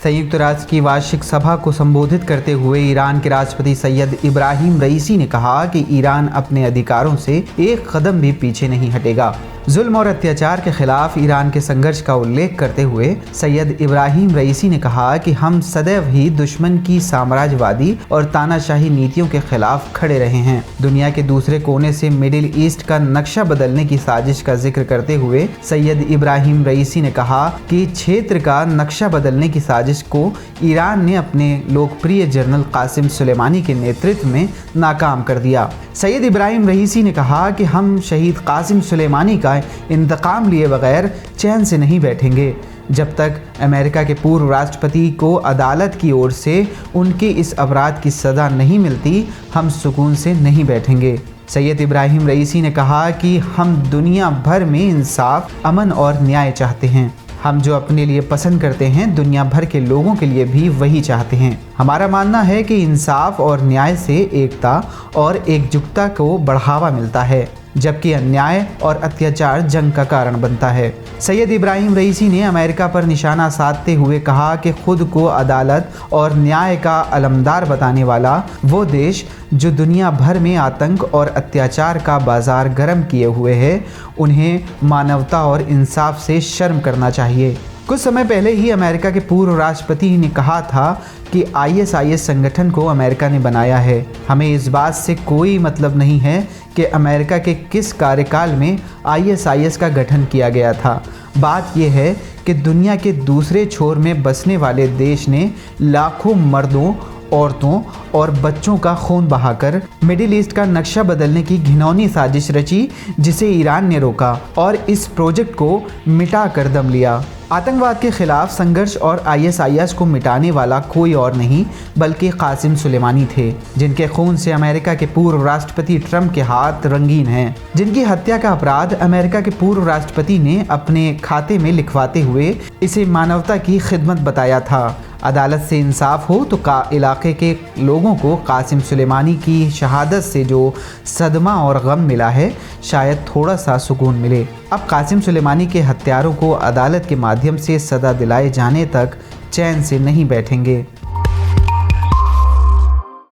संयुक्त राष्ट्र की वार्षिक सभा को संबोधित करते हुए ईरान के राष्ट्रपति सैयद इब्राहिम रईसी ने कहा कि ईरान अपने अधिकारों से एक कदम भी पीछे नहीं हटेगा। जुल्म और अत्याचार के खिलाफ ईरान के संघर्ष का उल्लेख करते हुए सैयद इब्राहिम रईसी ने कहा कि हम सदैव ही दुश्मन की साम्राज्यवादी और तानाशाही नीतियों के खिलाफ खड़े रहे हैं। दुनिया के दूसरे कोने से मिडिल ईस्ट का नक्शा बदलने की साजिश का जिक्र करते हुए सैयद इब्राहिम रईसी ने कहा कि क्षेत्र का नक्शा बदलने की साजिश को ईरान ने अपने लोकप्रिय जनरल कासिम सुलेमानी के नेतृत्व में नाकाम कर दिया। सैयद इब्राहिम रईसी ने कहा कि हम शहीद कासिम सुलेमानी का इंतकाम लिए बगैर चैन से नहीं बैठेंगे जब तक अमेरिका के पूर्व राष्ट्रपति को अदालत की ओर से उनके इस अपराध की सज़ा नहीं मिलती, हम सुकून से नहीं बैठेंगे। सैयद इब्राहिम रईसी ने कहा कि हम दुनिया भर में इंसाफ, अमन और न्याय चाहते हैं। हम जो अपने लिए पसंद करते हैं, दुनिया भर के लोगों के लिए भी वही चाहते हैं। हमारा मानना है कि इंसाफ और न्याय से एकता और एकजुटता को बढ़ावा मिलता है, जबकि अन्याय और अत्याचार जंग का कारण बनता है। सैयद इब्राहिम रईसी ने अमेरिका पर निशाना साधते हुए कहा कि खुद को अदालत और न्याय का अलमदार बताने वाला वो देश जो दुनिया भर में आतंक और अत्याचार का बाजार गर्म किए हुए है, उन्हें मानवता और इंसाफ से शर्म करना चाहिए। कुछ समय पहले ही अमेरिका के पूर्व राष्ट्रपति ने कहा था कि ISIS संगठन को अमेरिका ने बनाया है। हमें इस बात से कोई मतलब नहीं है कि अमेरिका के किस कार्यकाल में ISIS का गठन किया गया था। बात यह है कि दुनिया के दूसरे छोर में बसने वाले देश ने लाखों मर्दों, औरतों और बच्चों का खून बहाकर मिडिल ईस्ट का नक्शा बदलने की घिनौनी साजिश रची, जिसे ईरान ने रोका और इस प्रोजेक्ट को मिटा कर दम लिया। आतंकवाद के खिलाफ संघर्ष और ISIS को मिटाने वाला कोई और नहीं बल्कि कासिम सुलेमानी थे, जिनके खून से अमेरिका के पूर्व राष्ट्रपति ट्रंप के हाथ रंगीन हैं, जिनकी हत्या का अपराध अमेरिका के पूर्व राष्ट्रपति ने अपने खाते में लिखवाते हुए इसे मानवता की खिदमत बताया था। अदालत से इंसाफ हो तो इलाके के लोगों को कासिम सुलेमानी की शहादत से जो सदमा और गम मिला है, शायद थोड़ा सा सुकून मिले। अब कासिम सुलेमानी के हत्यारों को अदालत के माध्यम से सज़ा दिलाए जाने तक चैन से नहीं बैठेंगे।